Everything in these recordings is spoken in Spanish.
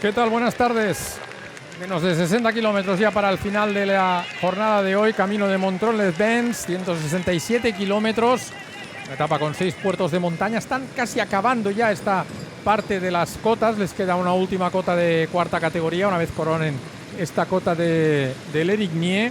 ¿Qué tal? Buenas tardes. Menos de 60 kilómetros ya para el final de la jornada de hoy. Camino de Montreux-les-Bains, 167 kilómetros. Una etapa con 6 puertos de montaña. Están casi acabando ya esta parte de las cotas. Les queda una última cota de cuarta categoría, una vez coronen esta cota de l'Érigny.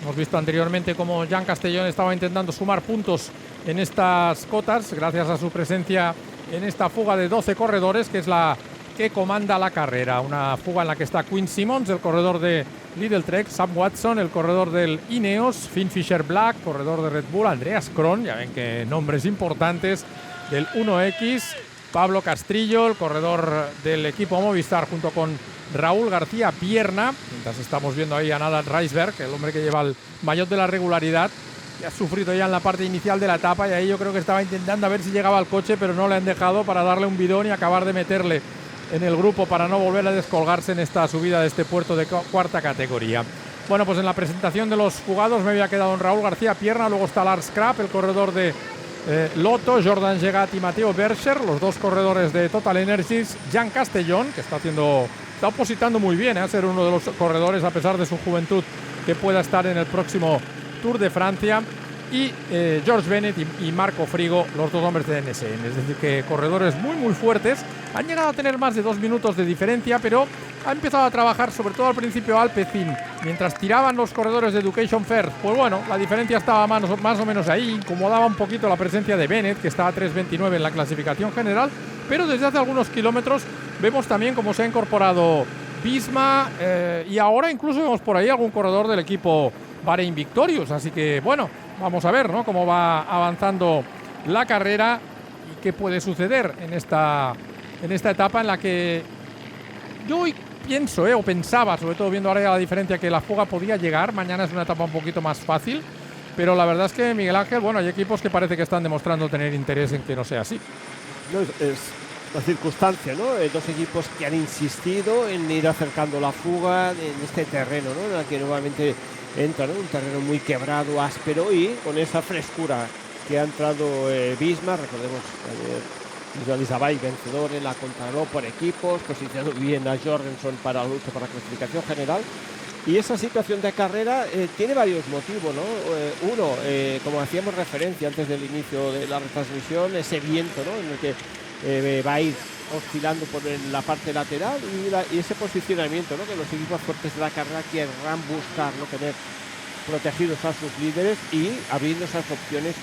Hemos visto anteriormente cómo Jean Castellón estaba intentando sumar puntos en estas cotas, gracias a su presencia en esta fuga de 12 corredores, que es la que comanda la carrera. Una fuga en la que está Quinn Simmons, el corredor de Lidl Trek, Sam Watson, el corredor del Ineos, Finn Fisher-Black, corredor de Red Bull, Andreas Kron, ya ven que nombres importantes, del 1X, Pablo Castrillo, el corredor del equipo Movistar, junto con Raúl García Pierna, mientras estamos viendo ahí a Nadan Reisberg, el hombre que lleva el maillot de la regularidad, que ha sufrido ya en la parte inicial de la etapa, y ahí yo creo que estaba intentando a ver si llegaba al coche, pero no le han dejado, para darle un bidón y acabar de meterle en el grupo para no volver a descolgarse en esta subida de este puerto de cuarta categoría. Bueno, pues en la presentación de los jugados me había quedado en Raúl García Pierna, luego está Lars Krab, el corredor de Lotto, Jordan Gegat y Mateo Bercher, los dos corredores de Total Energies, Jean Castellón, que está opositando muy bien a ser uno de los corredores, a pesar de su juventud, que pueda estar en el próximo Tour de Francia, y George Bennett y Marco Frigo, los dos hombres de NSN. Es decir, que corredores muy fuertes. Han llegado a tener más de 2 minutos de diferencia, pero ha empezado a trabajar, sobre todo al principio, Alpecin. Mientras tiraban los corredores de Education First, pues bueno, la diferencia estaba más o menos ahí. Incomodaba un poquito la presencia de Bennett, que estaba a 3.29 en la clasificación general, pero desde hace algunos kilómetros vemos también cómo se ha incorporado Visma, y ahora incluso vemos por ahí algún corredor del equipo Bahrein Victorious. Así que bueno, vamos a ver, ¿no?, cómo va avanzando la carrera y qué puede suceder en esta etapa, en la que yo hoy pienso, o pensaba, sobre todo viendo ahora la diferencia, que la fuga podía llegar. Mañana es una etapa un poquito más fácil, pero la verdad es que, Miguel Ángel, bueno, hay equipos que parece que están demostrando tener interés en que no sea así. No, es la circunstancia, ¿no? Dos equipos que han insistido en ir acercando la fuga en este terreno, ¿no?, en el que nuevamente entra, ¿no?, un terreno muy quebrado, áspero, y con esa frescura que ha entrado Visma. Recordemos Isabay, vencedor en la contrarreloj por equipos, posicionando bien a Jorgensen para la lucha por la clasificación general. Y esa situación de carrera tiene varios motivos, ¿no? Uno, como hacíamos referencia antes del inicio de la retransmisión, ese viento, ¿no?, en el que va a ir oscilando por la parte lateral, y ese posicionamiento, ¿no?, que los equipos fuertes de la carrera querrán buscar, ¿no?, tener protegidos a sus líderes y abriendo esas opciones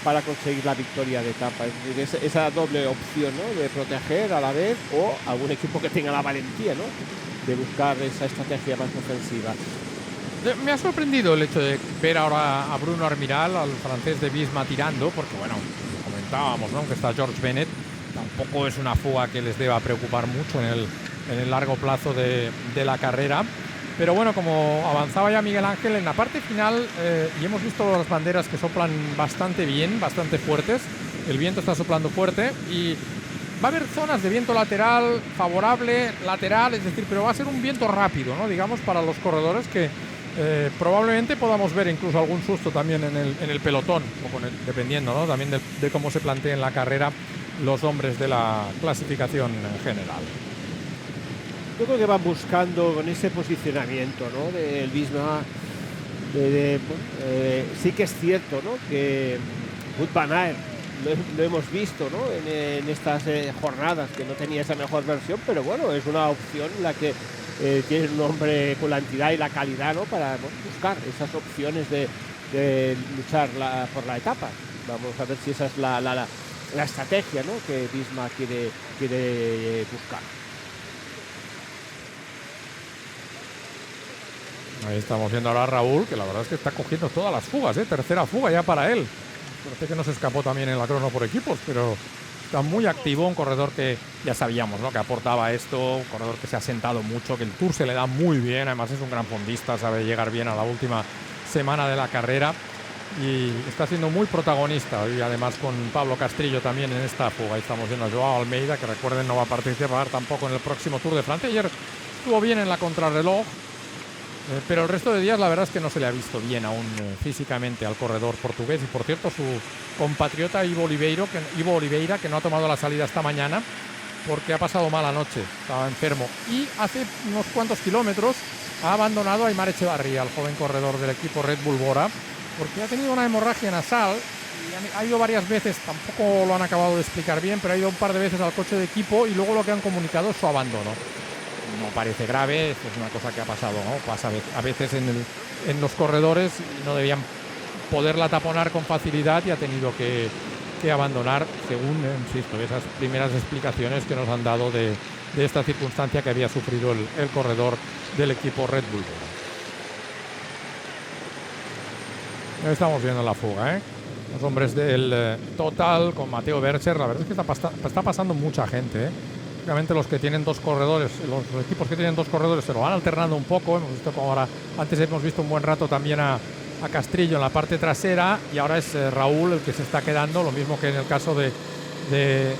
para conseguir la victoria de etapa. Es decir, esa doble opción, ¿no?, de proteger a la vez, o algún equipo que tenga la valentía, ¿no?, de buscar esa estrategia más ofensiva. Me ha sorprendido el hecho de ver ahora a Bruno Armiral, al francés de Visma, tirando, porque bueno, comentábamos, ¿no?, que está George Bennett. Tampoco es una fuga que les deba preocupar mucho en el largo plazo de la carrera. Pero bueno, como avanzaba ya Miguel Ángel, en la parte final, y hemos visto las banderas que soplan bastante bien, bastante fuertes. El viento está soplando fuerte y va a haber zonas de viento lateral, favorable, lateral, es decir, pero va a ser un viento rápido, ¿no?, digamos, para los corredores, que probablemente podamos ver incluso algún susto también en el pelotón, dependiendo, ¿no?, también de cómo se planteen la carrera los hombres de la clasificación general. Yo creo que van buscando con ese posicionamiento, ¿no?, del Visma. Sí que es cierto, ¿no?, que Wout van Aert lo hemos visto, ¿no?, en estas jornadas, que no tenía esa mejor versión, pero bueno, es una opción la que tiene un hombre con la entidad y la calidad, ¿no?, para buscar esas opciones de luchar por la etapa. Vamos a ver si esa es la estrategia, ¿no?, que Visma quiere buscar. Ahí estamos viendo ahora a Raúl, que la verdad es que está cogiendo todas las fugas, tercera fuga ya para él. Parece que no se escapó también en la crono por equipos, pero está muy activo, un corredor que ya sabíamos, ¿no?, que aportaba esto, un corredor que se ha sentado mucho, que el Tour se le da muy bien, además es un gran fondista, sabe llegar bien a la última semana de la carrera y está siendo muy protagonista, y además con Pablo Castrillo también en esta fuga. Ahí estamos viendo a Joao Almeida, que recuerden no va a participar tampoco en el próximo Tour de Francia. Ayer estuvo bien en la contrarreloj, pero el resto de días la verdad es que no se le ha visto bien aún físicamente al corredor portugués. Y por cierto, su compatriota Ivo Oliveira, que no ha tomado la salida esta mañana, porque ha pasado mala noche, estaba enfermo. Y hace unos cuantos kilómetros ha abandonado a Aimar Echevarría, el joven corredor del equipo Red Bull Bora, porque ha tenido una hemorragia nasal y ha ido varias veces, tampoco lo han acabado de explicar bien, pero ha ido un par de veces al coche de equipo y luego lo que han comunicado es su abandono. No parece grave, es una cosa que ha pasado, ¿no? Pasa a veces en los corredores y no debían poderla taponar con facilidad y ha tenido que abandonar, según, insisto, esas primeras explicaciones que nos han dado de esta circunstancia que había sufrido el corredor del equipo Red Bull. Estamos viendo la fuga, los hombres del Total con Matteo Bercher. La verdad es que está pasando mucha gente, Obviamente los que tienen dos corredores, los equipos que tienen dos corredores se lo van alternando un poco. Hemos visto como ahora, antes hemos visto un buen rato también a Castrillo en la parte trasera y ahora es Raúl el que se está quedando, lo mismo que en el caso de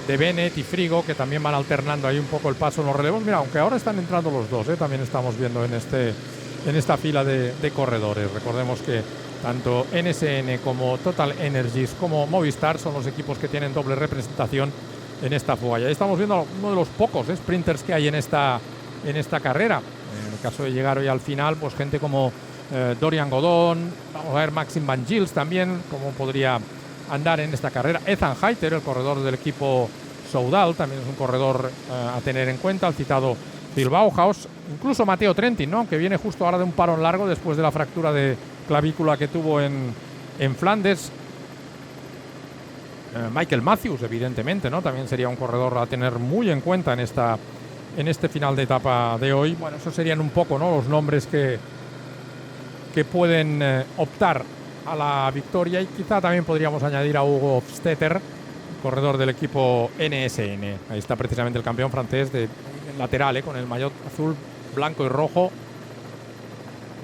Bennett y Frigo, que también van alternando ahí un poco el paso en los relevos. Mira, aunque ahora están entrando los dos, también estamos viendo en esta fila de corredores. Recordemos que tanto NSN como Total Energies como Movistar son los equipos que tienen doble representación en esta fuga. Y ahí estamos viendo uno de los pocos sprinters que hay en esta carrera. En el caso de llegar hoy al final, pues gente como Dorian Godón, vamos a ver Maxim Van Gils también, cómo podría andar en esta carrera. Ethan Hayter, el corredor del equipo Soudal, también es un corredor a tener en cuenta, el citado Phil Bauhaus, incluso Matteo Trentin, ¿no? Que viene justo ahora de un parón largo después de la fractura de clavícula que tuvo en Flandes. Michael Matthews, evidentemente, ¿no? También sería un corredor a tener muy en cuenta en este final de etapa de hoy. Bueno, esos serían un poco, ¿no?, los nombres que pueden optar a la victoria, y quizá también podríamos añadir a Hugo Hofstetter, corredor del equipo NSN. Ahí está precisamente el campeón francés de lateral, con el maillot azul, blanco y rojo.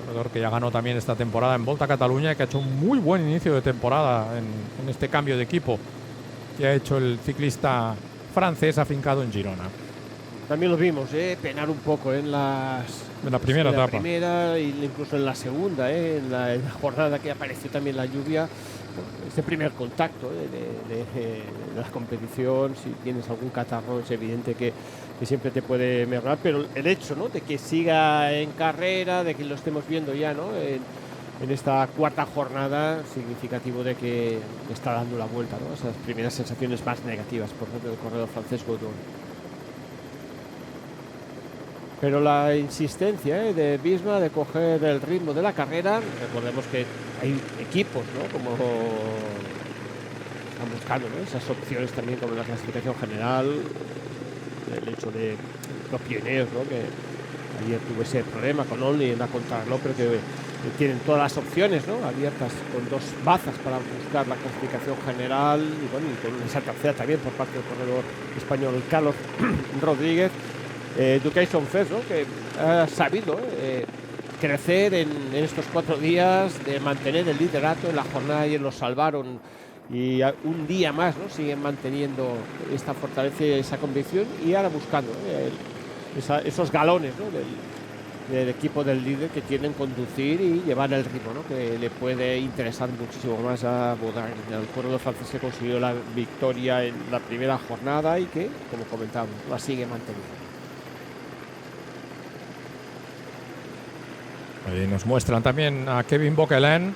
Corredor que ya ganó también esta temporada en Volta a Cataluña y que ha hecho un muy buen inicio de temporada en este cambio de equipo que ha hecho el ciclista francés afincado en Girona. También lo vimos, penar un poco en la primera etapa. Primera e incluso en la segunda, en la jornada que apareció también la lluvia. Este primer contacto de la competición, si tienes algún catarro, es evidente que siempre te puede mejorar, pero el hecho, ¿no?, de que siga en carrera, de que lo estemos viendo ya, ¿no?, en esta cuarta jornada, significativo de que está dando la vuelta, ¿no?, esas primeras sensaciones más negativas, por ejemplo, del corredor francés Godón. Pero la insistencia de Visma de coger el ritmo de la carrera, recordemos que hay equipos, ¿no?, como están buscando, ¿no?, esas opciones también, como la clasificación general, el hecho de los pioneros, ¿no?, que ayer tuvo ese problema con Only en la contrarreloj, pero que tienen todas las opciones, ¿no?, abiertas con dos bazas para buscar la clasificación general, y bueno, y con esa tercera también por parte del corredor español Carlos Rodríguez. Education First, ¿no?, que ha sabido crecer en estos 4 días, de mantener el liderato en la jornada. Ayer los salvaron y un día más, ¿no?, siguen manteniendo esta fortaleza y esa convicción, y ahora buscando esos galones, ¿no?, del equipo del líder, que quieren conducir y llevar el ritmo, ¿no?, que le puede interesar muchísimo más a Baudin. El corredor francés que consiguió la victoria en la primera jornada y que, como comentábamos, la sigue manteniendo. Ahí nos muestran también a Kevin Bocquelin,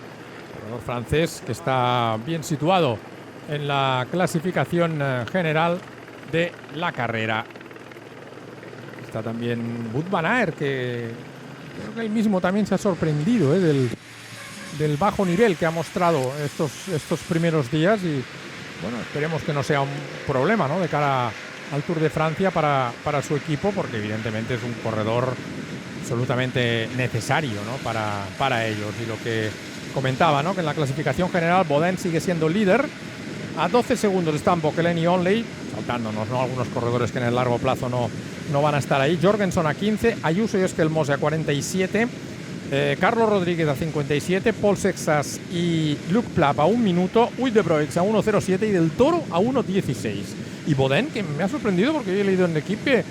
corredor francés, que está bien situado en la clasificación general de la carrera. Está también Wout van Aert, que creo que él mismo también se ha sorprendido del bajo nivel que ha mostrado estos primeros días, y bueno, esperemos que no sea un problema, ¿no?, de cara al Tour de Francia para su equipo, porque evidentemente es un corredor absolutamente necesario, ¿no?, para ellos. Y lo que comentaba, ¿no?, que en la clasificación general Baudin sigue siendo líder. A 12 segundos están Bocquelin y Onley, saltándonos, ¿no?, algunos corredores que en el largo plazo no van a estar ahí. Jorgensen a 15, Ayuso y Esquelmose a 47, Carlos Rodríguez a 57, Paul Sexas y Luc Plap a 1 minuto, Uy de Broix a 1.07 y Del Toro a 1.16. Y Baudin, que me ha sorprendido porque he leído en el equipo que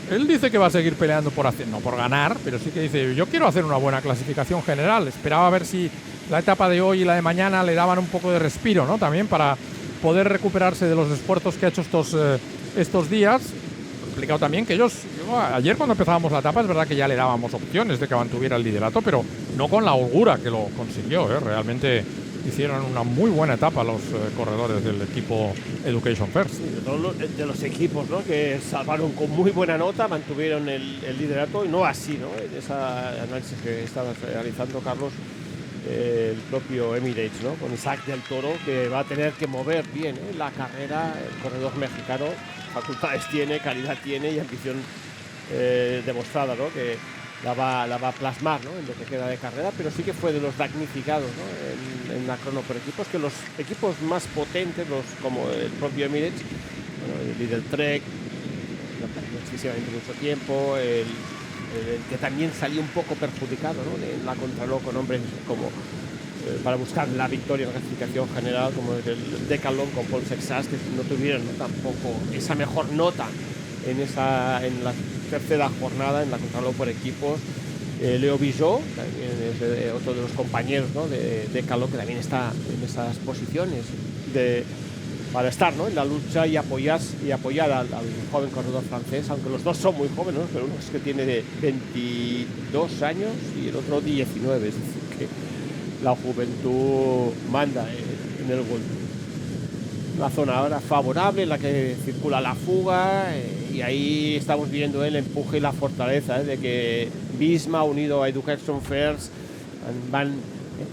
él dice que va a seguir peleando no por ganar, pero sí que dice: yo quiero hacer una buena clasificación general. Esperaba a ver si la etapa de hoy y la de mañana le daban un poco de respiro, ¿no?, también para poder recuperarse de los esfuerzos que ha hecho estos días. complicado también que ellos, ayer cuando empezábamos la etapa es verdad que ya le dábamos opciones de que mantuviera el liderato, pero no con la holgura que lo consiguió, realmente hicieron una muy buena etapa los corredores del equipo Education First. Sí, de los equipos, ¿no?, que salvaron con muy buena nota, mantuvieron el liderato, y no así, ¿no?, en ese análisis que estaba realizando Carlos, el propio Emirates, ¿no?, con Isaac del Toro, que va a tener que mover bien la carrera. El corredor mexicano facultades tiene, calidad tiene y ambición demostrada, ¿no?, que la va a plasmar, ¿no?, en lo que queda de carrera, pero sí que fue de los damnificados, ¿no?, en la crono por equipos, que los equipos más potentes, como el propio Emirates, bueno, el Lidl Trek, no perdió excesivamente mucho tiempo, el que también salió un poco perjudicado, ¿no?, en la contrarreloj con hombres como para buscar la victoria en la clasificación general, como el Decathlon con Paul Sexas, que no tuvieron, ¿no?, tampoco esa mejor nota en la tercera jornada en la contrarreloj por equipos. Leo Bijot también es otro de los compañeros, ¿no?, de Decathlon, que también está en esas posiciones para estar, ¿no?, en la lucha y apoyar al joven corredor francés, aunque los dos son muy jóvenes, ¿no?, pero uno es que tiene de 22 años y el otro 19, es decir, que la juventud manda en el golpe. La zona ahora favorable en la que circula la fuga, y ahí estamos viendo el empuje y la fortaleza de que Visma unido a Education First van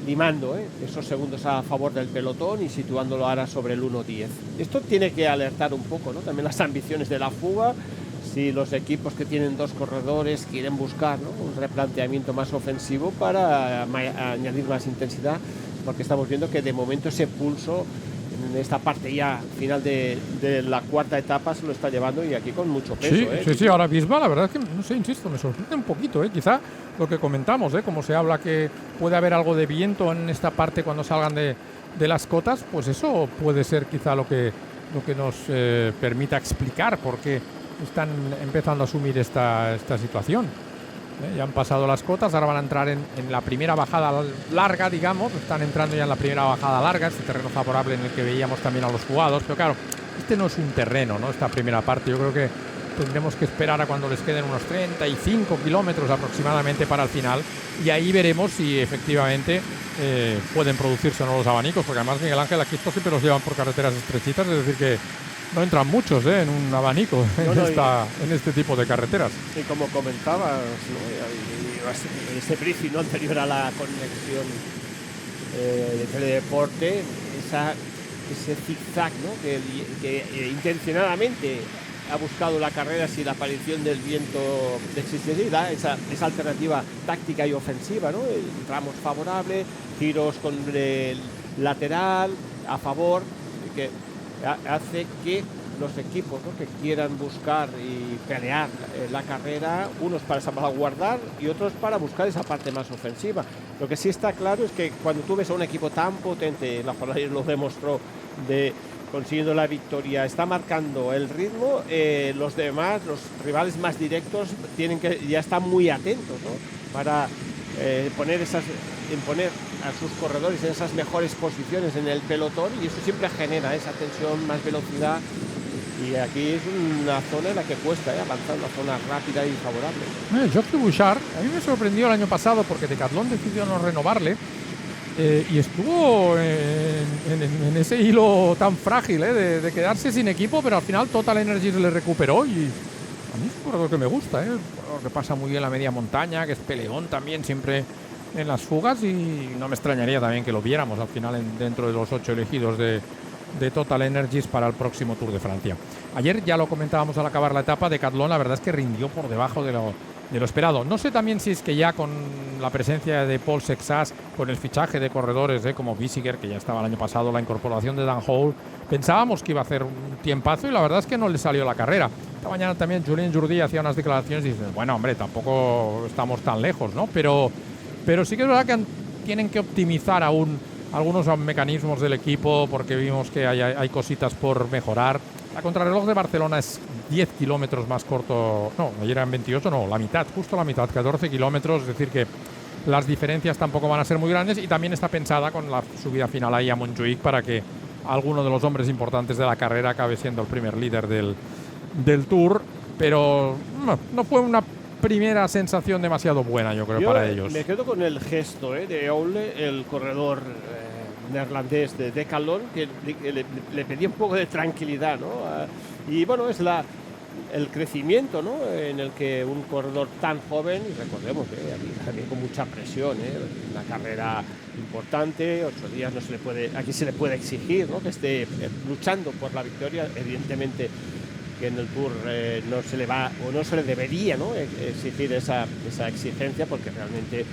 limando esos segundos a favor del pelotón y situándolo ahora sobre el 1.10. Esto tiene que alertar un poco, ¿no?, también las ambiciones de la fuga. Si los equipos que tienen dos corredores quieren buscar, ¿no?, un replanteamiento más ofensivo para añadir más intensidad, porque estamos viendo que de momento ese pulso en esta parte ya final de la cuarta etapa se lo está llevando, y aquí con mucho peso. Sí, ahora mismo la verdad es que, no sé, insisto, me sorprende un poquito, quizá lo que comentamos, como se habla que puede haber algo de viento en esta parte cuando salgan de las cotas, pues eso puede ser quizá lo que nos permita explicar por qué están empezando a asumir esta situación. Ya han pasado las cotas, ahora van a entrar en la primera bajada larga, digamos. Están entrando ya en la primera bajada larga, este terreno favorable en el que veíamos también a los jugados. Pero claro, este no es un terreno, ¿no?, esta primera parte. Yo creo que tendremos que esperar a cuando les queden unos 35 kilómetros aproximadamente para el final, y ahí veremos si efectivamente pueden producirse o no los abanicos, porque además, Miguel Ángel, aquí estos siempre los llevan por carreteras estrechitas, es decir que no entran muchos en un abanico en este tipo de carreteras. Y como comentabas, ¿no?, ese briefing, ¿no?, anterior a la conexión de Teledeporte, ese zigzag, ¿no?, que intencionadamente ha buscado la carrera si la aparición del viento existiera, esa alternativa táctica y ofensiva, ¿no?, tramos favorables, giros con el lateral a favor, que hace que los equipos, ¿no?, que quieran buscar y pelear la carrera, unos para salvaguardar y otros para buscar esa parte más ofensiva. Lo que sí está claro es que cuando tú ves a un equipo tan potente, la jornada lo demostró, consiguiendo la victoria, está marcando el ritmo, los demás, los rivales más directos, tienen que ya están muy atentos, ¿no?, para imponer a sus corredores en esas mejores posiciones en el pelotón, y eso siempre genera esa tensión, más velocidad, y aquí es una zona en la que cuesta avanzar, una zona rápida y favorable. Geoffrey Bouchard, a mí me sorprendió el año pasado porque Decathlon decidió no renovarle, y estuvo en ese hilo tan frágil de quedarse sin equipo, pero al final Total Energies le recuperó, y a mí es un corredor que me gusta, que pasa muy bien la media montaña, que es peleón también siempre en las fugas, y no me extrañaría también que lo viéramos al final dentro de los 8 elegidos de Total Energies para el próximo Tour de Francia. Ayer ya lo comentábamos al acabar la etapa, Decathlon la verdad es que rindió por debajo de lo esperado. No sé también si es que ya con la presencia de Paul Sexas, con el fichaje de corredores como Bissiger, que ya estaba el año pasado, la incorporación de Dan Hole, pensábamos que iba a hacer un tiempazo, y la verdad es que no le salió la carrera. Esta mañana también Julien Jourdi hacía unas declaraciones y dice, bueno, hombre, tampoco estamos tan lejos, ¿no? Pero sí que es verdad que tienen que optimizar aún algunos mecanismos del equipo, porque vimos que hay cositas por mejorar. La contrarreloj de Barcelona es 10 kilómetros más corto, no, ayer eran 28, no, la mitad, justo la mitad, 14 kilómetros, es decir que las diferencias tampoco van a ser muy grandes, y también está pensada con la subida final ahí a Montjuïc para que alguno de los hombres importantes de la carrera acabe siendo el primer líder del Tour. pero no fue una primera sensación demasiado buena, yo creo, para ellos. Me quedo con el gesto de Ole, el corredor neerlandés de Decathlon, que le pedía un poco de tranquilidad, ¿no? Y bueno, es el crecimiento, ¿no? En el que un corredor tan joven, y recordemos que también con mucha presión, una carrera importante, 8 días no se le puede, aquí se le puede exigir, ¿no? Que esté luchando por la victoria, evidentemente que en el Tour no se le va o no se le debería, ¿no? Exigir esa exigencia, porque realmente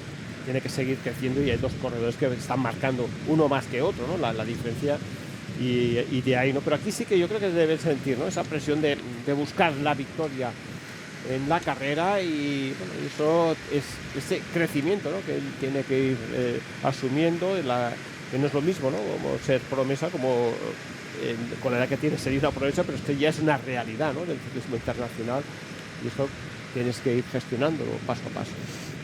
tiene que seguir creciendo y hay dos corredores que están marcando uno más que otro, ¿no? La diferencia y de ahí, ¿no? Pero aquí sí que yo creo que deben sentir, ¿no? Esa presión de buscar la victoria en la carrera y bueno, eso es ese crecimiento, ¿no? Que él tiene que ir asumiendo, que no es lo mismo, ¿no? Como ser promesa, como con la edad que tiene sería una promesa, pero es que ya es una realidad, ¿no? Del ciclismo internacional y eso tienes que ir gestionándolo paso a paso.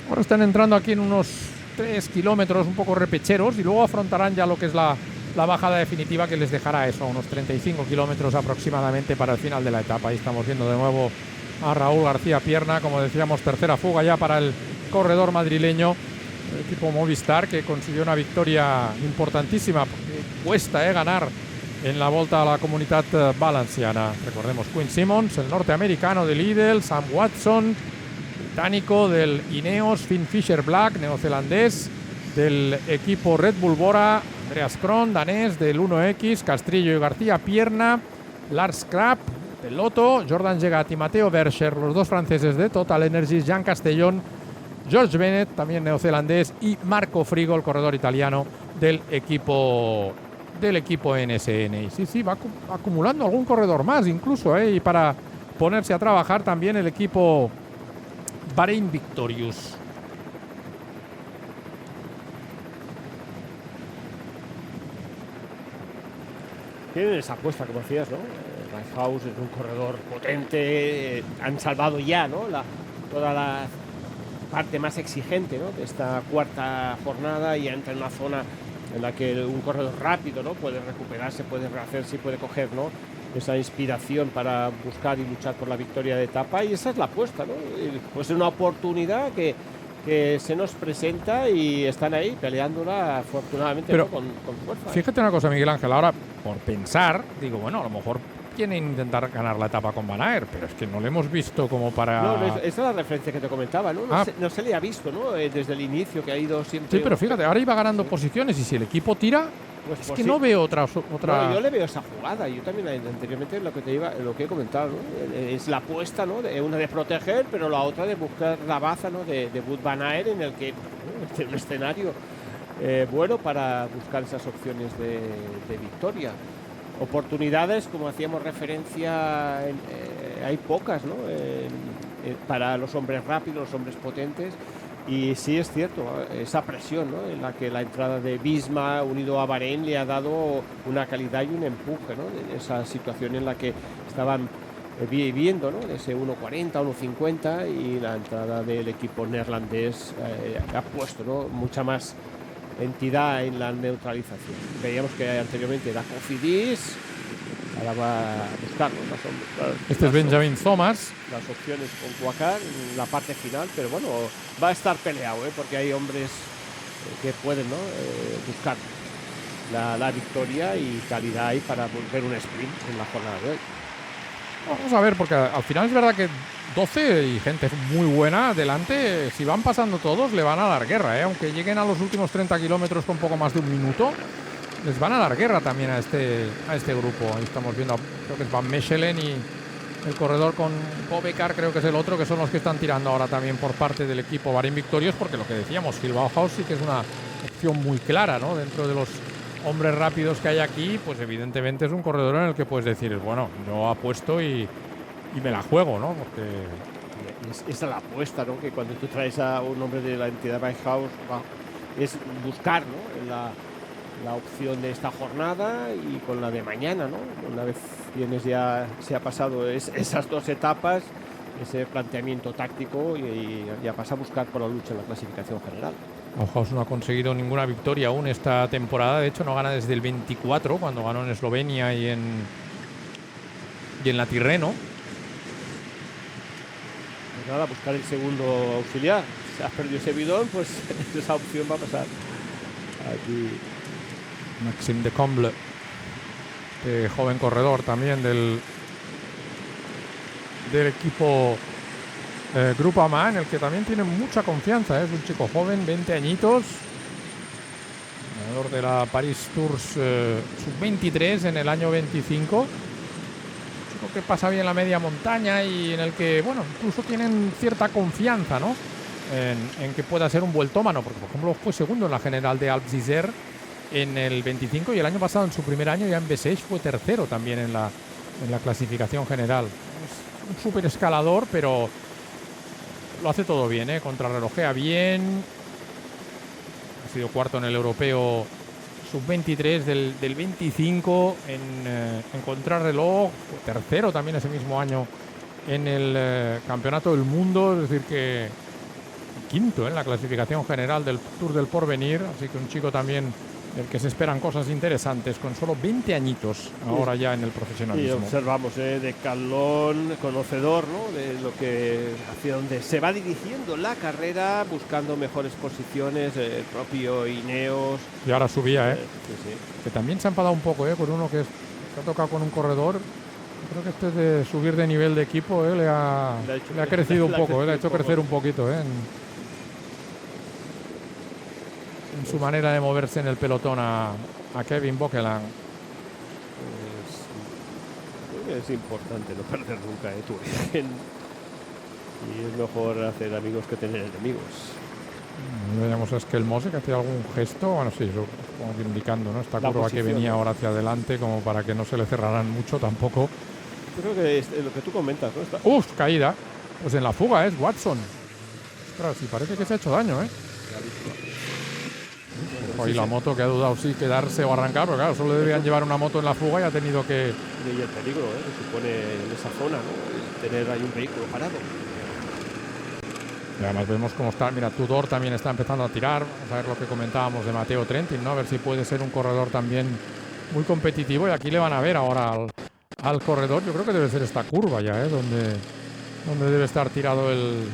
Ahora están entrando aquí en unos 3 kilómetros un poco repecheros y luego afrontarán ya lo que es la bajada definitiva, que les dejará eso, unos 35 kilómetros aproximadamente para el final de la etapa. Ahí estamos viendo de nuevo a Raúl García Pierna, como decíamos, tercera fuga ya para el corredor madrileño, el equipo Movistar, que consiguió una victoria importantísima, porque cuesta ganar en la Volta a la Comunitat Valenciana. Recordemos, Quinn Simmons, el norteamericano del Lidl, Sam Watson, británico del Ineos, Finn Fisher Black, neozelandés del equipo Red Bull Bora, Andreas Kron, danés del 1X, Castrillo y García Pierna, Lars Krapp del Lotto, Jordan Gegat y Matteo Bercher, los dos franceses de Total Energies, Jean Castellón, George Bennett, también neozelandés, y Marco Frigo, el corredor italiano del equipo NSN. Y sí, va acumulando algún corredor más incluso, y para ponerse a trabajar también el equipo Bahrein Victorious. Tienen esa apuesta, como decías, ¿no? House es un corredor potente, han salvado ya, ¿no? Toda la parte más exigente, ¿no? De esta cuarta jornada y entra en una zona en la que un corredor rápido, ¿no? Puede recuperarse, puede rehacerse y puede coger, ¿no? Esa inspiración para buscar y luchar por la victoria de etapa, y esa es la apuesta, ¿no? Pues es una oportunidad que se nos presenta y están ahí peleándola afortunadamente, pero, ¿no? con fuerza. Fíjate una cosa, Miguel Ángel, ahora por pensar, digo, bueno, a lo mejor quieren intentar ganar la etapa con Van Aert, pero es que no le hemos visto como para... No, esa es la referencia que te comentaba, ¿no? No se le ha visto, ¿no? Desde el inicio, que ha ido siempre... Sí, pero fíjate, ahora iba ganando posiciones y si el equipo tira... Pues es que no veo otra... No, yo le veo esa jugada. Yo también anteriormente lo que he comentado, ¿no? Es la apuesta, ¿no? Una de proteger, pero la otra de buscar la baza, ¿no? De Wout van Aert, en el que tiene un escenario bueno para buscar esas opciones de victoria. Oportunidades, como hacíamos referencia, hay pocas, ¿no? Para los hombres rápidos, los hombres potentes. Y sí es cierto, esa presión, ¿no? En la que la entrada de Visma unido a Bahrein le ha dado una calidad y un empuje, ¿no? En esa situación en la que estaban viviendo, ¿no? Ese 1.40, 1.50, y la entrada del equipo neerlandés ha puesto, ¿no? Mucha más entidad en la neutralización. Veíamos que anteriormente era Cofidis, ahora va a buscar, ¿no? Este es Benjamin Thomas. Las opciones con Quacar en la parte final, pero bueno, va a estar peleado, porque hay hombres que pueden, ¿no? Buscar la victoria y calidad ahí para volver un sprint en la jornada de hoy. Vamos a ver, porque al final es verdad que 12 y gente muy buena delante, si van pasando todos, le van a dar guerra, aunque lleguen a los últimos 30 kilómetros con poco más de un minuto, les van a dar guerra también a este grupo. Ahí estamos viendo, creo que es Van Mechelen y el corredor con Bobekar, creo que es el otro, que son los que están tirando ahora también por parte del equipo Bahrein Victorious, porque lo que decíamos, Phil Bauhaus sí que es una opción muy clara, ¿no? Dentro de los hombres rápidos que hay aquí, pues evidentemente es un corredor en el que puedes decir, bueno, yo apuesto y me la juego, ¿no? Porque esa es la apuesta, ¿no? Que cuando tú traes a un hombre de la entidad Bauhaus, es buscar, ¿no? La opción de esta jornada y con la de mañana, ¿no? Una vez se ha pasado esas dos etapas, ese planteamiento táctico, y ya pasa a buscar por la lucha en la clasificación general. Bauhaus no ha conseguido ninguna victoria aún esta temporada, de hecho no gana desde el 24, cuando ganó en Eslovenia y en la Tirreno. nada, buscar el segundo auxiliar. Si has perdido ese bidón, pues esa opción va a pasar. Aquí. Maxime de Comble, joven corredor también del equipo Groupama, en el que también tiene mucha confianza. Es un chico joven, 20 añitos, ganador de la Paris Tours Sub-23 en el año 25. Un chico que pasa bien la media montaña y en el que, bueno, incluso tienen cierta confianza, ¿no? En que pueda ser un vueltómano, porque por ejemplo fue segundo en la general de Alpes d'Isère en el 25 y el año pasado, en su primer año ya en B6, fue tercero también en la clasificación general. Es un súper escalador, pero lo hace todo bien, contrarrelojea bien. Ha sido cuarto en el europeo sub-23 del 25 en contrarreloj. Fue tercero también ese mismo año en el campeonato del mundo, es decir que quinto en la clasificación general del Tour del Porvenir. Así que un chico también del que se esperan cosas interesantes, con solo 20 añitos ahora ya en el profesionalismo. Y observamos de Calón, conocedor, ¿no?, de lo que, hacia donde se va dirigiendo la carrera, buscando mejores posiciones, el propio Ineos. Y ahora subía, Sí. Que también se ha enfadado un poco, con uno que se ha tocado con un corredor. Creo que este de subir de nivel de equipo le ha crecido un poco, le ha hecho crecer un poquito en su manera de moverse en el pelotón a Kevin Böckeland. Es importante no perder nunca tu origen. Y es mejor hacer amigos que tener enemigos. Veamos a Skelmose que hacía algún gesto, bueno, sí, eso, como que indicando, ¿no?, esta curva que venía ahora hacia adelante, como para que no se le cerraran mucho tampoco. Creo que es lo que tú comentas, ¿no? ¡Uf! Caída. Pues en la fuga es Watson. Ostras, y parece que se ha hecho daño, Ahí la moto, que ha dudado si quedarse o arrancar, pero claro, solo deberían llevar una moto en la fuga y ha tenido que... Y el peligro que supone en esa zona, ¿no?, el tener ahí un vehículo parado. Y además vemos cómo está, mira, Tudor también está empezando a tirar. Vamos a ver lo que comentábamos de Matteo Trentin, ¿no? A ver si puede ser un corredor también muy competitivo. Y aquí le van a ver ahora al corredor. Yo creo que debe ser esta curva ya, donde debe estar tirado el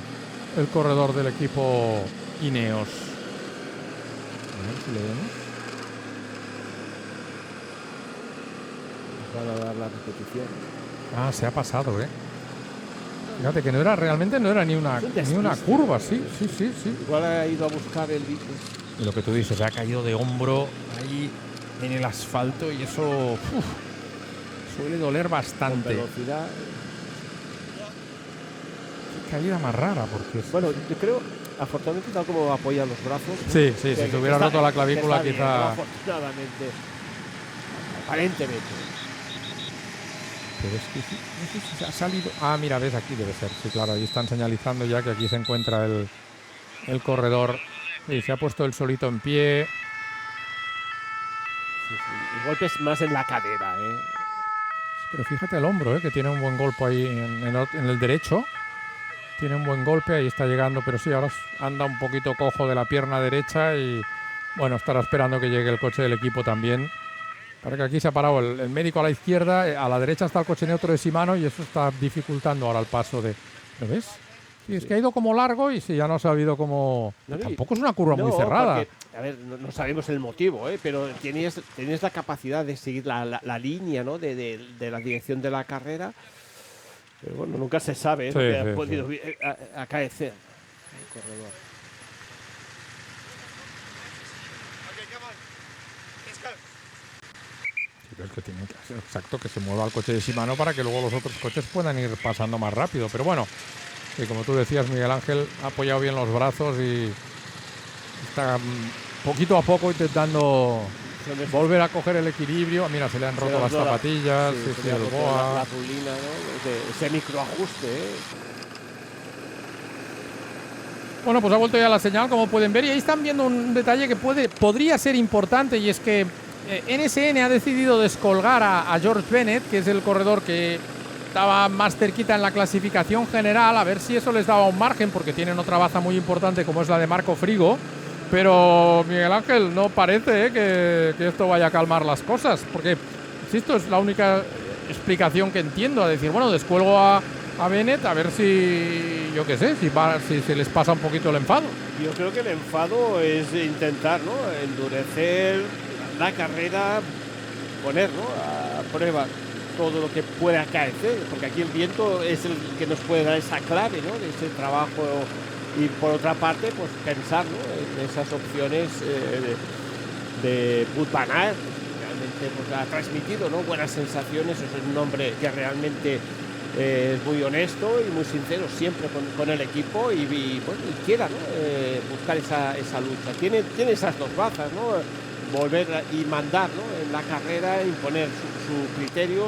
corredor del equipo Ineos. A ver si le vemos. Van a dar la repetición. Ah, se ha pasado, Fíjate que no era ni una curva, sí. Igual ha ido a buscar el bici. Y lo que tú dices, se ha caído de hombro ahí en el asfalto y eso suele doler bastante. Con velocidad. Qué caída más rara, porque... Bueno, yo creo, afortunadamente, tal como apoya los brazos. Sí, si se hubiera roto la clavícula, bien, quizá... ¿no? Afortunadamente. Aparentemente. Pero es que no sé si se ha salido... Ah, mira, ves, aquí debe ser. Sí, claro, ahí están señalizando ya que aquí se encuentra el corredor. Sí, se ha puesto el solito en pie. Sí. El golpe es más en la cadera, Pero fíjate el hombro, que tiene un buen golpe ahí en el derecho. Tiene un buen golpe, ahí está llegando, pero sí, ahora anda un poquito cojo de la pierna derecha y, bueno, estará esperando que llegue el coche del equipo también. Para que aquí se ha parado el médico a la izquierda, a la derecha está el coche neutro de Shimano y eso está dificultando ahora el paso de... ¿Lo ves? Sí, es que ha ido como largo y sí, ya no ha sabido cómo... No, tampoco es una curva muy cerrada. Porque, a ver, no sabemos el motivo, pero tienes la capacidad de seguir la línea, ¿no?, de la dirección de la carrera. Pero bueno, nunca se sabe que ha podido acaecer el corredor. Es que tiene que hacer exacto que se mueva el coche de Shimano para que luego los otros coches puedan ir pasando más rápido. Pero bueno, como tú decías, Miguel Ángel ha apoyado bien los brazos y está poquito a poco intentando volver a coger el equilibrio. Mira, se le han roto las zapatillas, el boa. La rulina, ¿no?, ese microajuste. Bueno, pues ha vuelto ya la señal, como pueden ver, y ahí están viendo un detalle que podría ser importante, y es que NSN ha decidido descolgar a George Bennett, que es el corredor que estaba más cerquita en la clasificación general, a ver si eso les daba un margen, porque tienen otra baza muy importante como es la de Marco Frigo. Pero Miguel Ángel, no parece que esto vaya a calmar las cosas, porque insisto, es la única explicación que entiendo, a decir, bueno, descuelgo a a Bennett, a ver si, yo qué sé, si se les pasa un poquito el enfado. Yo creo que el enfado es intentar, ¿no?, endurecer la carrera, poner, ¿no?, a prueba todo lo que pueda acaecer, porque aquí el viento es el que nos puede dar esa clave, ¿no?, de ese trabajo. Y por otra parte, pues pensar, ¿no?, en esas opciones de Wout van Aert, realmente pues, ha transmitido, ¿no?, buenas sensaciones. Es un hombre que realmente es muy honesto y muy sincero siempre con el equipo y quiera, ¿no?, buscar esa lucha. Tiene esas dos bazas, ¿no?, volver y mandar, ¿no?, en la carrera, imponer su criterio,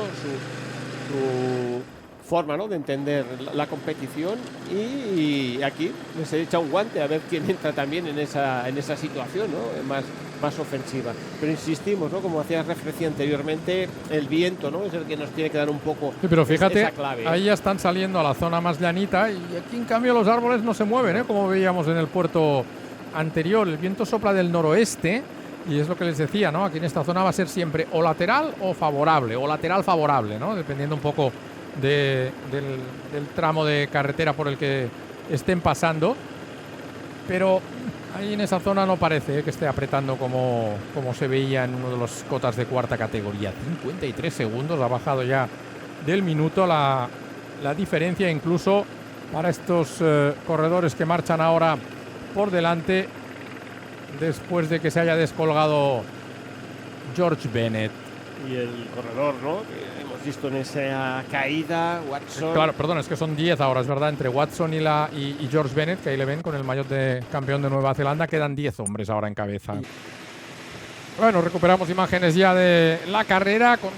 su forma, ¿no?, de entender la competición, y aquí se echa un guante a ver quién entra también en esa situación, ¿no?, más ofensiva. Pero insistimos, ¿no?, como hacías referencia anteriormente, el viento, ¿no?, es el que nos tiene que dar un poco. Sí, pero fíjate, esa clave. Ahí ya están saliendo a la zona más llanita y aquí en cambio los árboles no se mueven, como veíamos en el puerto anterior. El viento sopla del noroeste y es lo que les decía, ¿no? Aquí en esta zona va a ser siempre o lateral o favorable, o lateral favorable, ¿no?, dependiendo un poco del tramo de carretera por el que estén pasando. Pero ahí en esa zona no parece que esté apretando como se veía en uno de los cotas de cuarta categoría. 53 segundos, ha bajado ya del minuto la diferencia, incluso para estos corredores que marchan ahora por delante después de que se haya descolgado George Bennett. Y el corredor, ¿no?, que hemos visto en esa caída, Watson. Claro, perdón, es que son 10 ahora, es verdad, entre Watson y George Bennett, que ahí le ven con el maillot de campeón de Nueva Zelanda, quedan 10 hombres ahora en cabeza. Bueno, recuperamos imágenes ya de la carrera con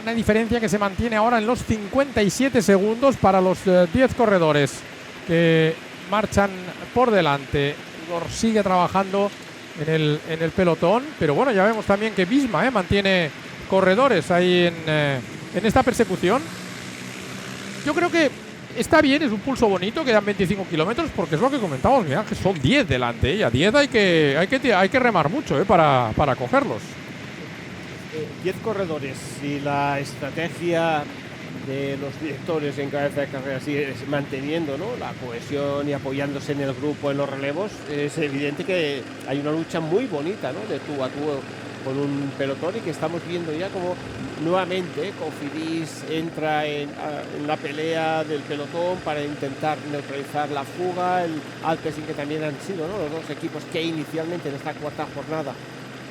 una diferencia que se mantiene ahora en los 57 segundos para los 10 corredores que marchan por delante. Igor sigue trabajando en el pelotón, pero bueno, ya vemos también que Visma mantiene corredores ahí en esta persecución. Yo creo que está bien, es un pulso bonito, quedan 25 kilómetros, porque es lo que comentamos, mira, que son 10 delante, y a 10 hay que remar mucho para cogerlos. 10 corredores y la estrategia de los directores en cabeza de carrera sigue manteniendo, ¿no?, la cohesión y apoyándose en el grupo, en los relevos. Es evidente que hay una lucha muy bonita, ¿no?, de tú a tú con un pelotón, y que estamos viendo ya como nuevamente Cofidis entra en la pelea del pelotón para intentar neutralizar la fuga. El Alpecin, que también han sido, ¿no?, los dos equipos que inicialmente en esta cuarta jornada,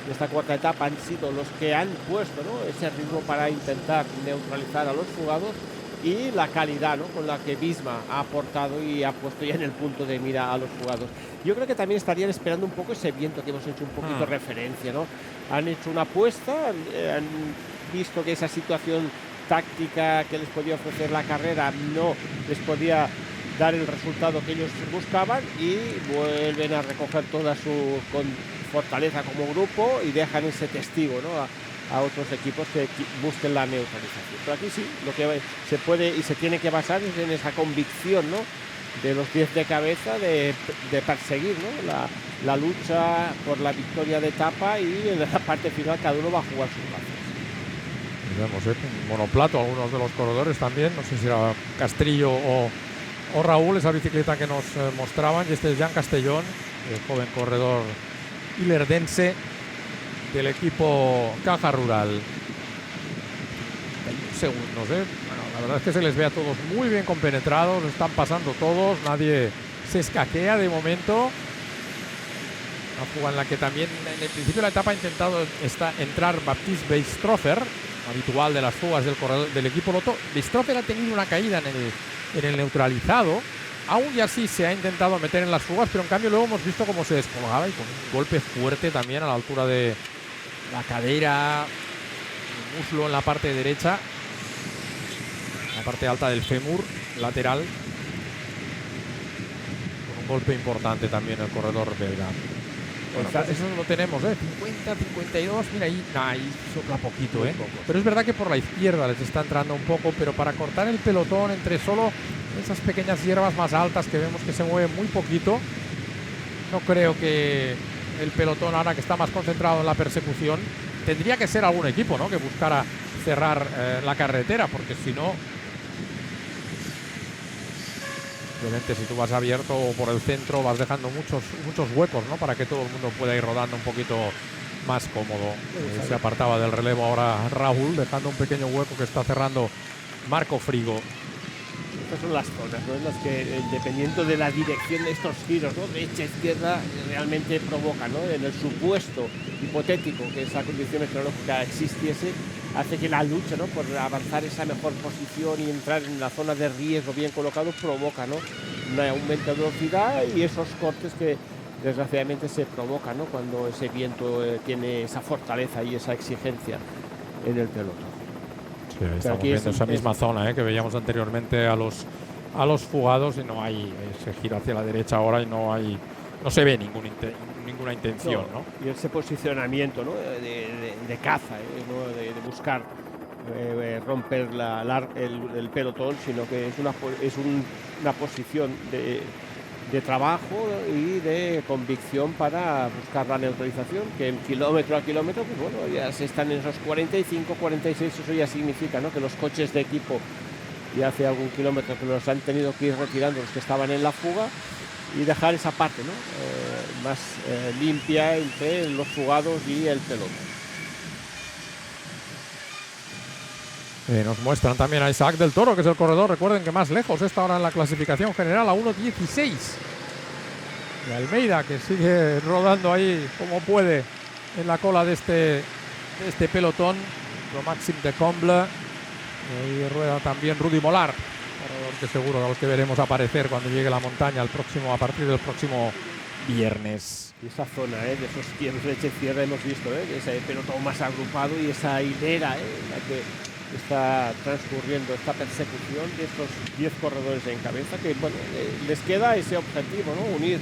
en esta cuarta etapa, han sido los que han puesto, ¿no?, ese ritmo para intentar neutralizar a los fugados, y la calidad, ¿no?, con la que Visma ha aportado y ha puesto ya en el punto de mira a los fugados. Yo creo que también estarían esperando un poco ese viento que hemos hecho un poquito referencia, ¿no? Han hecho una apuesta, han visto que esa situación táctica que les podía ofrecer la carrera no les podía dar el resultado que ellos buscaban, y vuelven a recoger toda su fortaleza como grupo y dejan ese testigo, ¿no?, a otros equipos que busquen la neutralización. Pero aquí sí, lo que se puede y se tiene que basar es en esa convicción, ¿no?, de los 10 de cabeza de perseguir, ¿no?, la lucha por la victoria de etapa, y en la parte final cada uno va a jugar sus plazas. Vemos monoplato algunos de los corredores también, no sé si era Castrillo o Raúl, esa bicicleta que nos mostraban, y este es Jan Castellón, el joven corredor ilerdense del equipo Caja Rural. 31 segundos, Bueno, la verdad es que se les ve a todos muy bien compenetrados, están pasando todos, nadie se escaquea de momento. Una fuga en la que también en el principio de la etapa ha intentado entrar Baptiste Weistrofer, habitual de las fugas del equipo Lotto. Weistrofer ha tenido una caída en el neutralizado. Aún y así se ha intentado meter en las fugas, pero en cambio luego hemos visto cómo se descolgaba, y con un golpe fuerte también a la altura de la cadera, el muslo en la parte derecha, la parte alta del fémur lateral, con un golpe importante también el corredor belga. Bueno, pues eso lo tenemos, 50, 52, mira ahí sopla poquito, pero es verdad que por la izquierda les está entrando un poco, pero para cortar el pelotón entre solo esas pequeñas hierbas más altas que vemos que se mueven muy poquito, no creo que el pelotón, ahora que está más concentrado en la persecución, tendría que ser algún equipo, ¿no?, que buscara cerrar la carretera, porque si no Obviamente, si tú vas abierto o por el centro, vas dejando muchos huecos, ¿no? Para que todo el mundo pueda ir rodando un poquito más cómodo. Se apartaba del relevo ahora Raúl, dejando un pequeño hueco que está cerrando Marco Frigo. Estas son las zonas, ¿no?, en las que, dependiendo de la dirección de estos giros, ¿no?, derecha, izquierda, realmente provoca, ¿no? En el supuesto hipotético que esa condición meteorológica existiese, hace que la lucha, ¿no?, por avanzar esa mejor posición y entrar en la zona de riesgo bien colocado provoca, ¿no?, un aumento de velocidad y esos cortes que desgraciadamente se provocan, ¿no?, cuando ese viento tiene esa fortaleza y esa exigencia en el pelotón. Sí, estamos viendo esa misma zona que veíamos anteriormente a los fugados, y no hay ese giro hacia la derecha ahora y no se ve ninguna intención, ¿no? Y ese posicionamiento, ¿no?, de caza, ¿no?, de buscar romper el pelotón, sino que es una posición de trabajo y de convicción para buscar la neutralización, que en kilómetro a kilómetro, pues bueno, ya se están en esos 45, 46, eso ya significa, ¿no?, que los coches de equipo ya hace algún kilómetro que los han tenido que ir retirando los que estaban en la fuga y dejar esa parte, ¿no?, más limpia entre los fugados y el pelotón. Nos muestran también a Isaac del Toro, que es el corredor, recuerden que más lejos está ahora en la clasificación general, a 1.16. Y Almeida, que sigue rodando ahí como puede en la cola de este pelotón. Lo Maxim de Comble. Y ahí rueda también Rudy Molar, corredor que seguro al que veremos aparecer cuando llegue la montaña a partir del próximo viernes. Y esa zona de esos quiebros de izquierda hemos visto, ese pelotón más agrupado y esa hilera en la que está transcurriendo esta persecución de estos 10 corredores en cabeza, que bueno, les queda ese objetivo, ¿no?, unir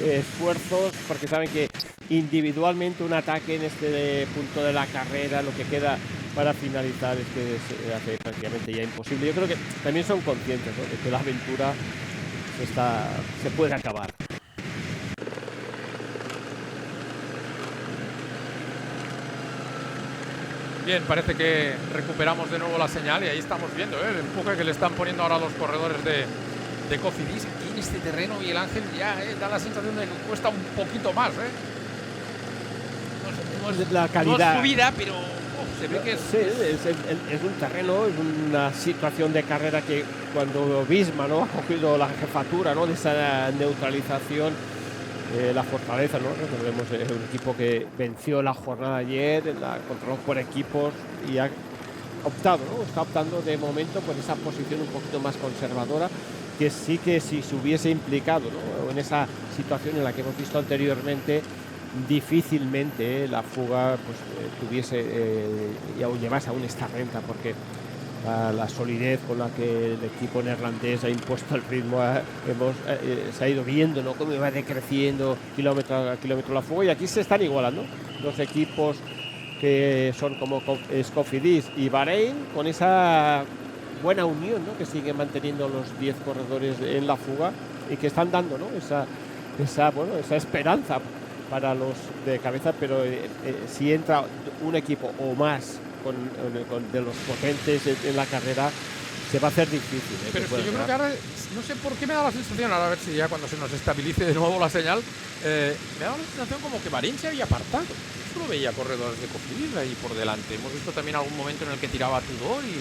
esfuerzos, porque saben que individualmente un ataque en este punto de la carrera, lo que queda para finalizar es que se hace prácticamente ya imposible. Yo creo que también son conscientes, ¿no?, de que la aventura se puede acabar. Bien, parece que recuperamos de nuevo la señal y ahí estamos viendo el empuje que le están poniendo ahora los corredores de Cofidis. Aquí en este terreno, Miguel Ángel, ya da la sensación de que cuesta un poquito más. No es la calidad. No es subida, pero se ve que es un terreno, es una situación de carrera que cuando Visma, ¿no?, ha cogido la jefatura, ¿no?, de esa neutralización, la fortaleza, ¿no? Recordemos, un equipo que venció la jornada ayer, la controló por equipos y ha optado, ¿no?, está optando de momento por esa posición un poquito más conservadora, que sí que si se hubiese implicado, ¿no?, en esa situación en la que hemos visto anteriormente, difícilmente la fuga pues tuviese o llevase aún esta renta, porque la solidez con la que el equipo neerlandés ha impuesto el ritmo, se ha ido viendo, ¿no?, cómo va decreciendo kilómetro a kilómetro la fuga, y aquí se están igualando los equipos que son como Cofidis y Bahrein, con esa buena unión, ¿no?, que siguen manteniendo los 10 corredores en la fuga y que están dando, ¿no?, esa esperanza para los de cabeza, pero si entra un equipo o más de los potentes en la carrera, se va a hacer difícil. Pero es que yo creo que ahora, no sé por qué me da la sensación, ahora a ver si ya cuando se nos estabilice de nuevo la señal, me da la sensación como que Bahrein se había apartado. Yo solo veía corredores de Cofidis ahí por delante. Hemos visto también algún momento en el que tiraba Tudor y,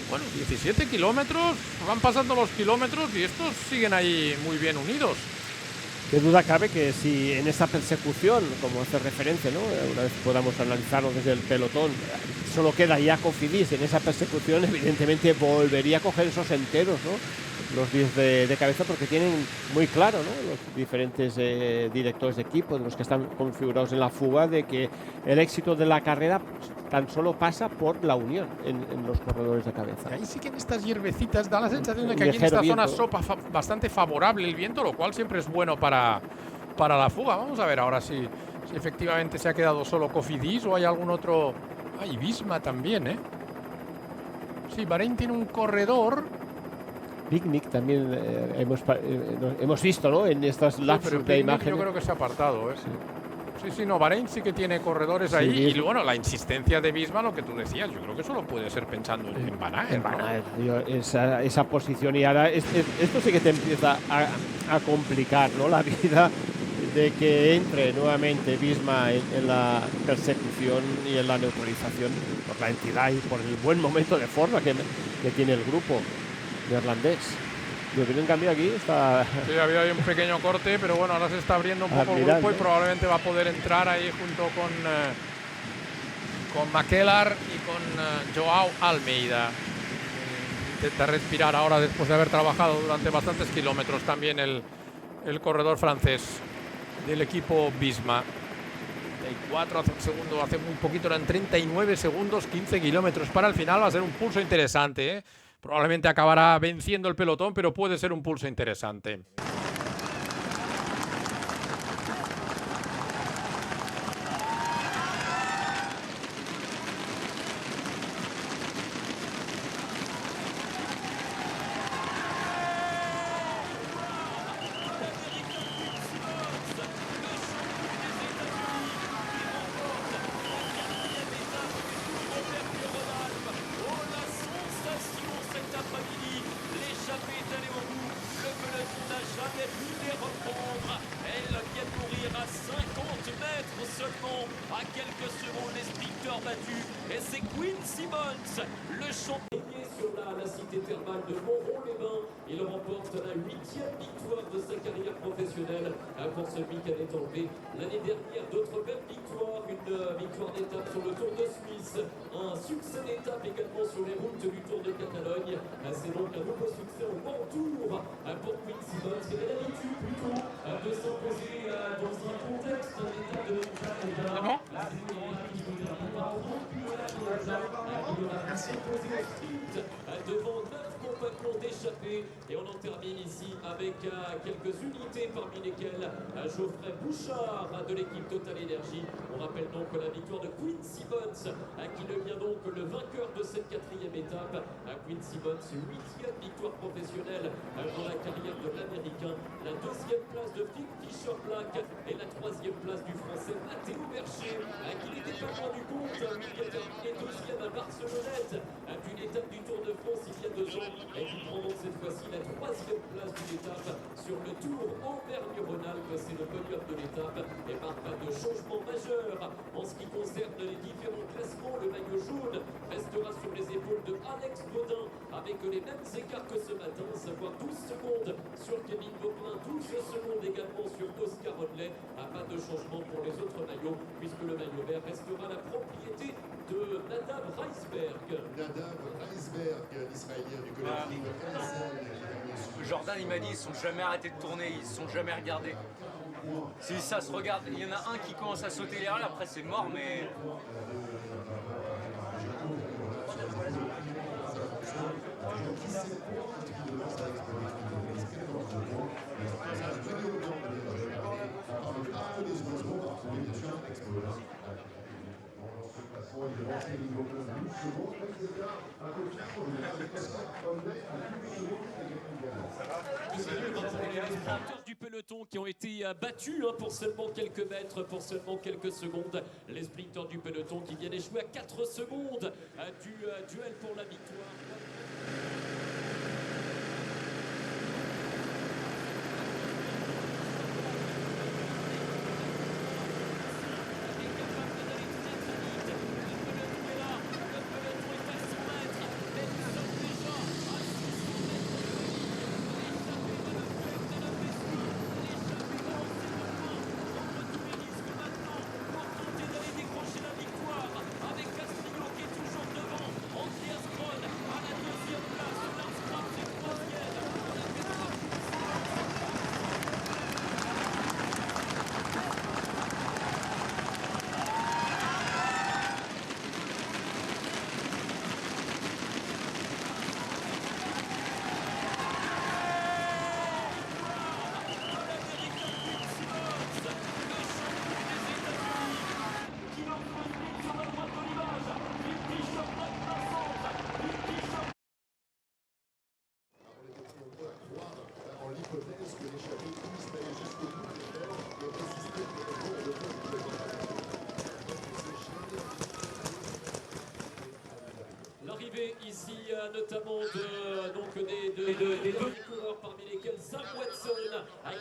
bueno, 17 kilómetros, van pasando los kilómetros y estos siguen ahí muy bien unidos. Qué duda cabe que si en esa persecución, como hace referencia, ¿no?, una vez podamos analizarlo desde el pelotón, solo queda ya Cofidis en esa persecución, evidentemente volvería a coger esos enteros, ¿no?, los 10 de cabeza, porque tienen muy claro, ¿no?, los diferentes directores de equipo, de los que están configurados en la fuga, de que el éxito de la carrera tan solo pasa por la unión en los corredores de cabeza. Ahí sí que en estas hierbecitas da la sensación de que aquí en esta zona sopa bastante favorable el viento, lo cual siempre es bueno para la fuga. Vamos a ver ahora si efectivamente se ha quedado solo Cofidis o hay algún otro. Hay Visma también, Sí, Bahrein tiene un corredor. Picnic también hemos visto, ¿no?, en estas lapsos de imagen. Yo creo que se ha apartado, Sí. Sí, no, Bahrein sí que tiene corredores Sí, ahí. Y bueno, la insistencia de Visma, lo que tú decías, yo creo que solo puede ser pensando en Van Aert, En ¿no? Van Aert, tío, esa posición. Y ahora esto sí que te empieza a complicar, ¿no? La vida de que entre nuevamente Visma en la persecución y en la neutralización por la entidad y por el buen momento de forma que tiene el grupo neerlandés. Yo creo que en cambio aquí está. Sí, había ahí un pequeño corte, pero bueno, ahora se está abriendo un poco el grupo y probablemente va a poder entrar ahí junto con Makelar y con Joao Almeida. Intenta respirar ahora después de haber trabajado durante bastantes kilómetros también el corredor francés del equipo Visma. 34 hace un segundo, hace muy poquito eran 39 segundos, 15 kilómetros para el final. Va a ser un pulso interesante, ¿eh? Probablemente acabará venciendo el pelotón, pero puede ser un pulso interesante. Pour celui qui avait enlevé l'année dernière d'autres belles victoires, une victoire d'étape sur le Tour de Suisse, un succès d'étape également sur les routes du Tour de Catalogne. C'est donc un nouveau succès au Grand Tour pour Quinn Simmons, qui avait l'habitude plutôt de s'imposer dans un contexte d'étape de devant 9 compagnons d'échappée. Et on en termine ici avec quelques unités parmi lesquelles Geoffrey Bouchard de l'équipe Total Energy. On rappelle donc la victoire de Quinn Simmons qui devient donc le vainqueur de cette 4e étape. Quinn Simmons, 8e victoire professionnelle dans la carrière de l'Américain. La 2e place de Phil Fisher-Black et la 3e place du Français Matteo Bercher qui n'était pas rendu compte, qui a terminé 2e à Barcelonnette d'une étape du Tour de France il y a 2 ans et qui prend donc cette fois-ci la 3e place d'une étape sur le Tour Auvergne-Rhône-Alpes. C'est le podium de l'étape et par pas de changement majeur en ce qui concerne les différents classements. Le maillot jaune restera sur les épaules de Alex Baudin avec les mêmes écarts que ce matin, à savoir 12 secondes sur Kevin Gauquelin, 12 secondes également sur Oscar Rodley. Pas de changement pour les autres maillots puisque le maillot vert restera la propriété de Nadav Reisberg. Nadav Reisberg, l'Israélien du collectif Jordan, il m'a dit, ils sont jamais arrêtés de tourner, ils se sont jamais regardés. Si ça se regarde, il y en a un qui commence à sauter les règles, après c'est mort, mais... Du peloton qui ont été battus pour seulement quelques mètres, pour seulement quelques secondes. Les sprinters du peloton qui viennent échouer à 4 secondes du duel pour la victoire. Avec Castrillo qui est toujours devant, Andreas Kron à la 2e place. notamment des deux coureurs parmi lesquels Sam Watson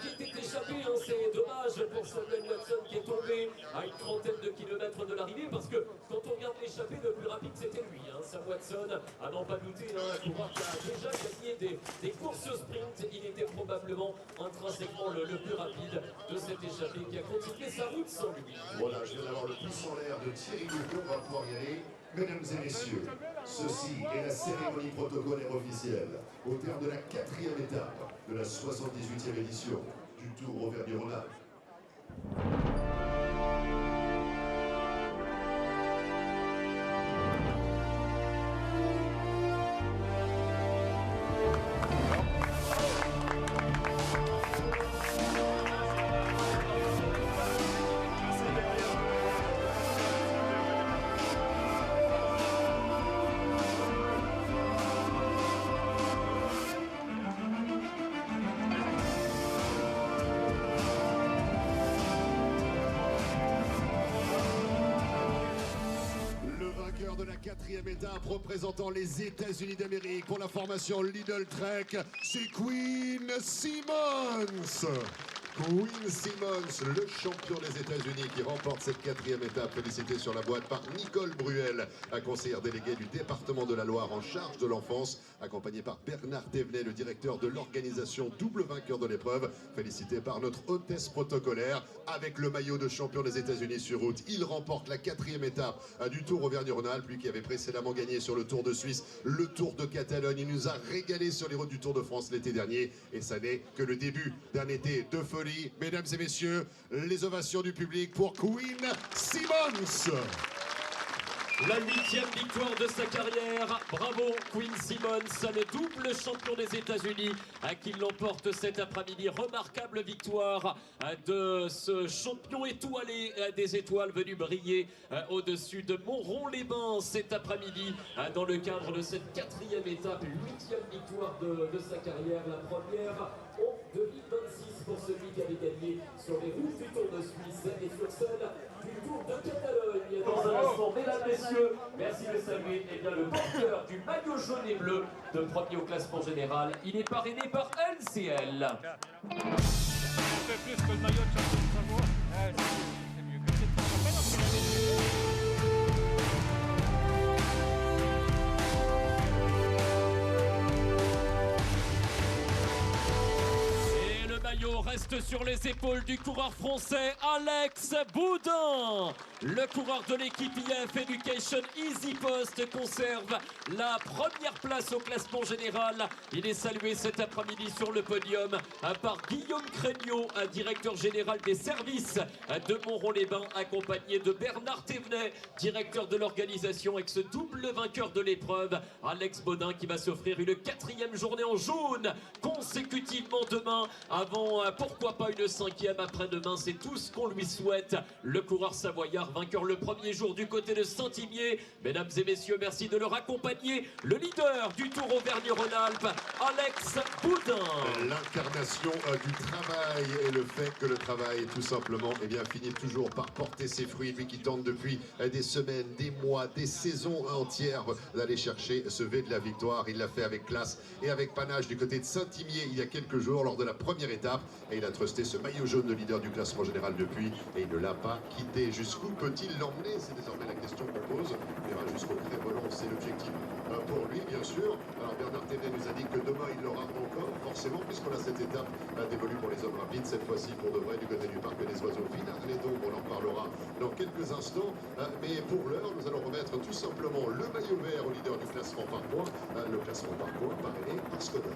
qui était échappé. Hein. C'est dommage pour Samuel Watson qui est tombé à une trentaine de kilomètres de l'arrivée, parce que quand on regarde l'échappée, le plus rapide c'était lui, hein, Sam Watson. À n'en pas douter, un coureur qui a déjà gagné des courses sprint. Il était probablement intrinsèquement le plus rapide de cette échappée qui a continué sa route sans lui. Voilà, je viens d'avoir le pouce en l'air de Thierry Gouton, on va pouvoir y aller. Mesdames et messieurs, ceci est la cérémonie protocolaire officielle au terme de la 4e étape de la 78e édition du Tour Auvergne-Rhône-Alpes. De la 4e étape représentant les États-Unis d'Amérique pour la formation Lidl Trek, c'est Quinn Simmons. Quinn Simmons, le champion des États-Unis qui remporte cette 4e étape, félicité sur la boîte par Nicole Bruel, conseillère déléguée du département de la Loire en charge de l'enfance, accompagnée par Bernard Thévenet, le directeur de l'organisation, double vainqueur de l'épreuve, félicité par notre hôtesse protocolaire. Avec le maillot de champion des États-Unis sur route, il remporte la 4e étape du Tour Auvergne-Rhône-Alpes, lui qui avait précédemment gagné sur le Tour de Suisse, le Tour de Catalogne. Il nous a régalé sur les routes du Tour de France l'été dernier, et ça n'est que le début d'un été de folie. Mesdames et messieurs, les ovations du public pour Quinn Simmons. La 8e victoire de sa carrière. Bravo Quinn Simmons, le double champion des États-Unis qui l'emporte cet après-midi. Remarquable victoire de ce champion étoilé des étoiles venu briller au-dessus de Montron-les-Bains cet après-midi dans le cadre de cette 4e étape, 8e victoire de sa carrière. La première en 2026 pour celui qui avait gagné sur les routes du Tour de Suisse et sur celle du Tour de Catalogne. Dans un instant, mesdames, messieurs, merci de saluer le porteur du maillot jaune et bleu de premier au classement général. Il est parrainé par LCL. On fait plus que le maillot de champion de Savoie. C'est mieux que c'est. Le maillot reste sur les épaules du coureur français Alex Boudin. Le coureur de l'équipe IF Education Easy Post conserve la première place au classement général. Il est salué cet après-midi sur le podium par Guillaume Crémiot, directeur général des services de Montron-les-Bains, accompagné de Bernard Thévenet, directeur de l'organisation, avec ce double vainqueur de l'épreuve, Alex Boudin, qui va s'offrir une 4e journée en jaune consécutivement demain, avant pourquoi pas une 5e après-demain. C'est tout ce qu'on lui souhaite. Le coureur savoyard, vainqueur le premier jour du côté de Saint-Imier. Mesdames et messieurs, merci de le raccompagner. Le leader du Tour Auvergne-Rhône-Alpes, Alex Boudin. L'incarnation du travail et le fait que le travail, tout simplement, finit toujours par porter ses fruits. Lui qui tente depuis des semaines, des mois, des saisons entières d'aller chercher ce V de la victoire. Il l'a fait avec classe et avec panache du côté de Saint-Imier il y a quelques jours lors de la première étape. Et il a trusté ce maillot jaune de leader du classement général depuis, et il ne l'a pas quitté. Jusqu'où peut-il l'emmener? C'est désormais la question qu'on pose. Il ira jusqu'au Cré-Volant, c'est l'objectif pour lui, bien sûr. Alors Bernard Thévenet nous a dit que demain il l'aura encore, forcément, puisqu'on a cette étape dévolue pour les hommes rapides, cette fois-ci pour de vrai du côté du parc des oiseaux. Finale d'ombre, on en parlera dans quelques instants. Mais pour l'heure, nous allons remettre tout simplement le maillot vert au leader du classement par points. Le classement par points parrainé par Skoda.